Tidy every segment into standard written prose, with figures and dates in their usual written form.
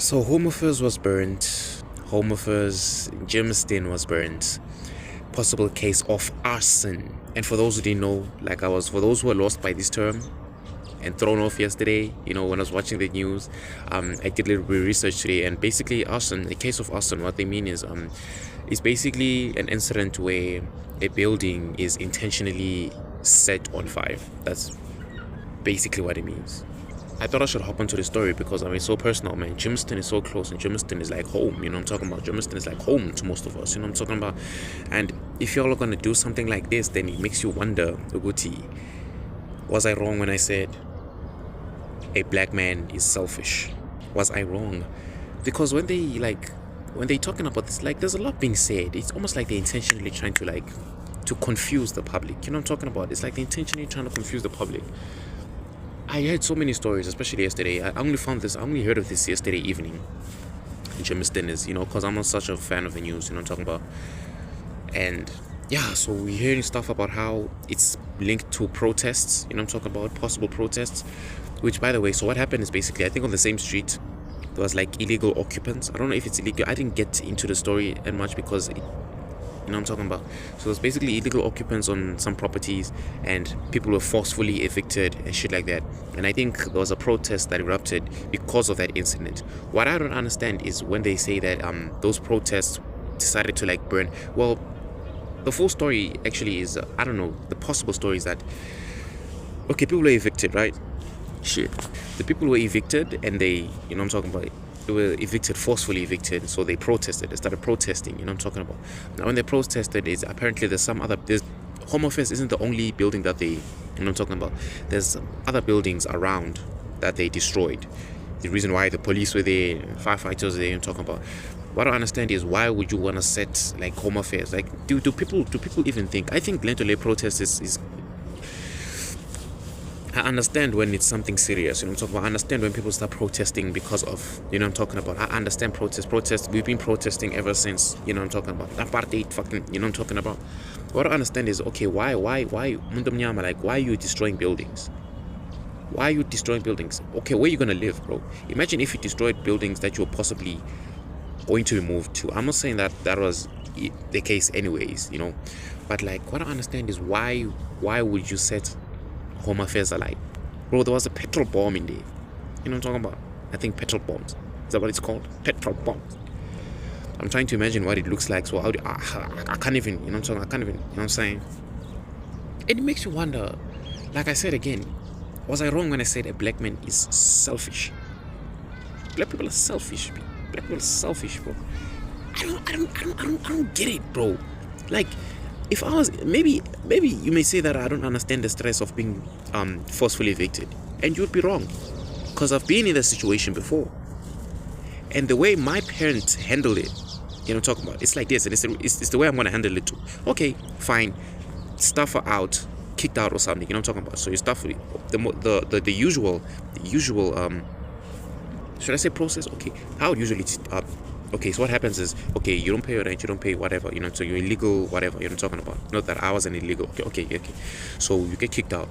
So Home Affairs was burnt. Home Affairs Germiston was burnt. Possible case of arson. And for those who didn't know, for those who were lost by this term and thrown off yesterday, when I was watching the news, I did a little bit of research today, and basically arson, a case of arson, what they mean is it's basically an incident where a building is intentionally set on fire. That's basically what it means. I thought I should hop onto the story because it's so personal, man. Germiston is so close, and Germiston is like home, I'm talking about. Germiston is like home to most of us, I'm talking about. And if y'all are gonna do something like this, then it makes you wonder, Uguti, was I wrong when I said a black man is selfish? Was I wrong? Because when they talking about this, there's a lot being said. It's almost like they're intentionally trying to confuse the public. I'm talking about? It's like they're intentionally trying to confuse the public. I heard so many stories, especially yesterday. I only heard of this yesterday evening. Germiston is, because I'm not such a fan of the news, I'm talking about. And yeah, so we're hearing stuff about how it's linked to protests, I'm talking about, possible protests. Which, by the way, so what happened is basically, I think on the same street, there was illegal occupants. I don't know if it's illegal. I didn't get into the story that much because I'm talking about. So there's basically illegal occupants on some properties, and people were forcefully evicted and shit like that. And I think there was a protest that erupted because of that incident. What I don't understand is when they say that those protests decided to burn. Well, the full story actually is I don't know. The possible story is that people were evicted, right? Shit. The people were evicted, and they, I'm talking about. They were evicted, forcefully evicted, so they protested. They started protesting, I'm talking about. Now, when they protested, is apparently there's Home Affairs isn't the only building that they, I'm talking about. There's other buildings around that they destroyed. The reason why the police were there, firefighters were there, I'm talking about. What I understand is, why would you want to set Home Affairs? Do people even think? I think Lentole protest is I understand when it's something serious, I'm talking about. I understand when people start protesting because of, I'm talking about. I understand protest. We've been protesting ever since, I'm talking about. Apartheid, fucking, I'm talking about. What I understand is, okay, why, why are you destroying buildings? Why are you destroying buildings? Okay, where are you gonna live, bro? Imagine if you destroyed buildings that you're possibly going to be moved to. I'm not saying that was the case anyways, but what I understand is why would you set Home Affairs alight? Bro, there was a petrol bomb in there. What I'm talking about? I think petrol bombs. Is that what it's called? Petrol bombs. I'm trying to imagine what it looks like. So I can't even, I can't even, what I'm saying? And it makes you wonder, like I said again, was I wrong when I said a black man is selfish? Black people are selfish. Black people are selfish, bro. I don't get it, bro. If I was, maybe you may say that I don't understand the stress of being forcefully evicted, and you'd be wrong, because I've been in that situation before, and the way my parents handled it, talking about, it's like this, and it's the way I'm gonna handle it too. Okay, fine, stuff are out, kicked out or something, I'm talking about. So you stuff the usual should I say process? Okay, how it usually okay, so what happens is, okay, you don't pay your rent, you don't pay whatever, so you're illegal, whatever, I'm talking about. Not that I wasn't illegal. Okay. So you get kicked out.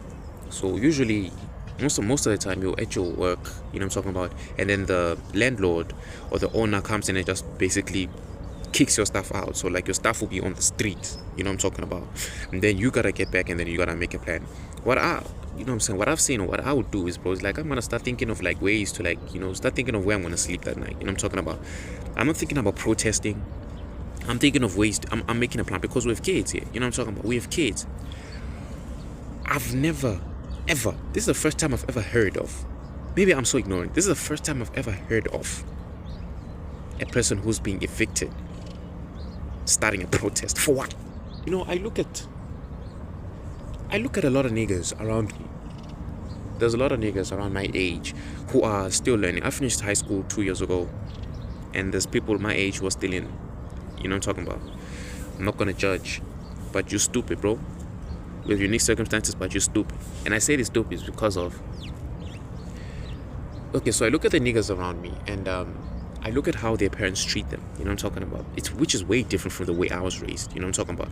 So usually, most of the time, you're at your work, I'm talking about, and then the landlord or the owner comes in and just basically kicks your stuff out. So your stuff will be on the street, I'm talking about. And then you gotta get back, and then you gotta make a plan. What I'm saying, what I've seen, or what I would do is, bro, is I'm gonna start thinking of ways to start thinking of where I'm gonna sleep that night. I'm talking about. I'm not thinking about protesting. I'm thinking of ways. I'm making a plan because we have kids here. I'm talking about. We have kids. I've never, ever. This is the first time I've ever heard of. Maybe I'm so ignorant. This is the first time I've ever heard of a person who's being evicted starting a protest for what? I look at a lot of niggas around me. There's a lot of niggas around my age who are still learning. I finished high school 2 years ago, and there's people my age who are still in. What I'm talking about. I'm not gonna judge, but you're stupid, bro. With unique circumstances, but you're stupid. And I say this stupid is because of. Okay, so I look at the niggas around me, and I look at how their parents treat them. I'm talking about. Which is way different from the way I was raised. I'm talking about.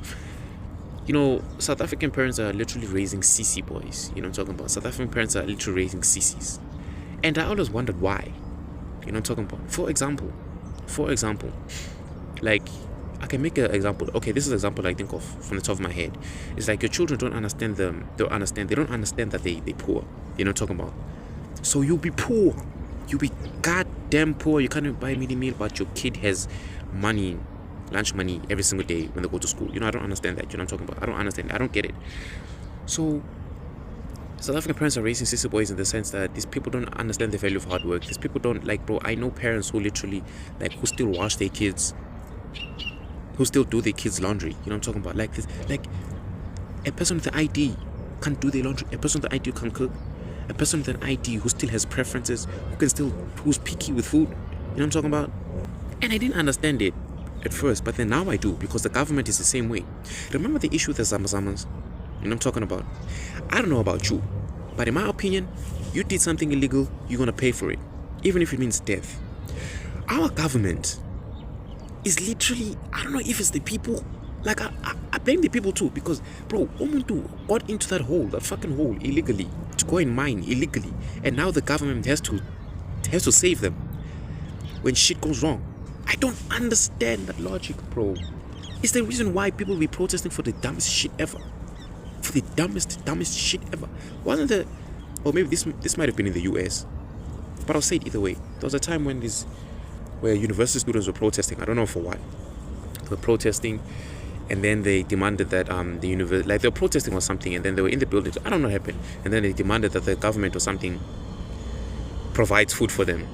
South African parents are literally raising CC boys. I'm talking about. South African parents are literally raising CCs. And I always wondered why. You know what I'm talking about? For example, like I can make an example. Okay, this is an example I think of from the top of my head. It's like your children don't understand they don't understand that they poor. You know what I'm talking about? So you'll be poor. You'll be goddamn poor. You can't even buy a mini meal, but your kid has money, lunch money every single day when they go to school. You know, I don't understand that. You know what I'm talking about? I don't understand. I don't get it. So South African parents are raising sissy boys in the sense that these people don't understand the value of hard work. These people don't, like, bro, I know parents who literally, like, who still wash their kids, who still do their kids' laundry. You know what I'm talking about? Like this, like a person with an ID can't do their laundry. A person with an ID can cook. A person with an ID who still has preferences, who's picky with food. You know what I'm talking about? And I didn't understand it at first, but then now I do, because the government is the same way. Remember the issue with the Zamazamas? You know what I'm talking about? I don't know about you, but in my opinion, you did something illegal, you're gonna pay for it, even if it means death. Our government is literally, I don't know if it's the people, like I blame the people too, because bro, Umuntu got into that fucking hole illegally, to go and mine illegally, and now the government has to save them when shit goes wrong. I don't understand that logic, bro. It's the reason why people be protesting for the dumbest shit ever. For the dumbest shit ever. Wasn't there, or maybe this might have been in the US, but I'll say it either way. There was a time where university students were protesting. I don't know for what. They were protesting, and then they demanded that the university, like they were protesting or something, and then they were in the building. I don't know what happened. And then they demanded that the government or something provides food for them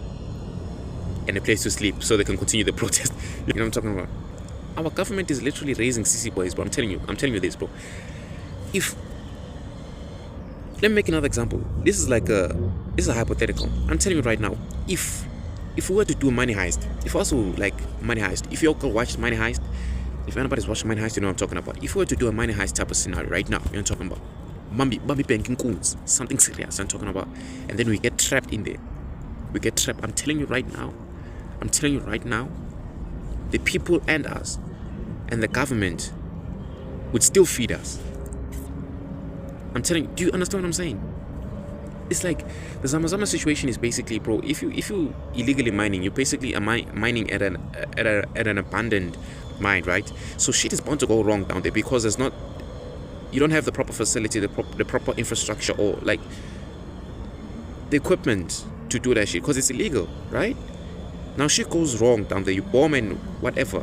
and a place to sleep so they can continue the protest. You know what I'm talking about? Our government is literally raising sissy boys, bro. I'm telling you this, bro. Let me make another example. This is a hypothetical. I'm telling you right now, if we were to do a money heist, if you all watched Money Heist, if anybody's watching Money Heist, you know what I'm talking about. If we were to do a Money Heist type of scenario right now, you know what I'm talking about, Bambi banking coons, something serious I'm talking about, and then we get trapped in there. We get trapped. I'm telling you right now, the people and us and the government would still feed us. I'm telling you, do you understand what I'm saying? It's like the Zamazama situation is basically, bro, if you illegally mining, you're basically mining at an abandoned mine, right? So shit is bound to go wrong down there, because you don't have the proper facility, the proper infrastructure, or like the equipment to do that shit, because it's illegal, right? Now shit goes wrong down there, you bomb and whatever.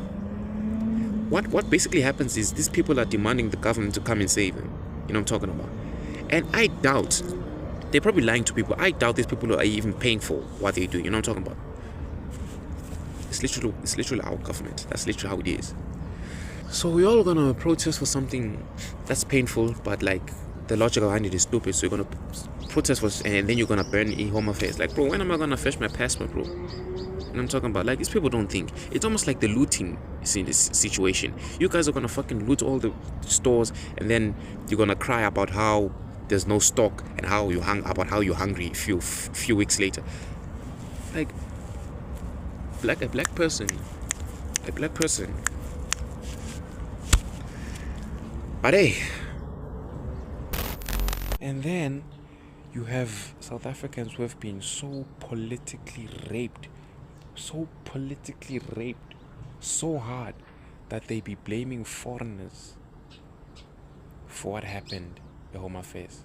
What basically happens is these people are demanding the government to come and save them. You know what I'm talking about? And I doubt, they're probably lying to people. I doubt these people are even paying for what they do. You know what I'm talking about? It's literally our government. That's literally how it is. So we're all gonna protest for something that's painful, but like the logic behind it is stupid. So you're gonna protest for, and then you're gonna burn in Home Affairs. Like, bro, when am I gonna fetch my passport, bro? You know what I'm talking about? Like, these people don't think. It's almost like the looting in this situation. You guys are gonna fucking loot all the stores, and then you're gonna cry about how there's no stock and how you're hungry few weeks later. Like, a black person. But hey, and then you have South Africans who have been so politically raped, so hard that they be blaming foreigners for what happened at Home Affairs.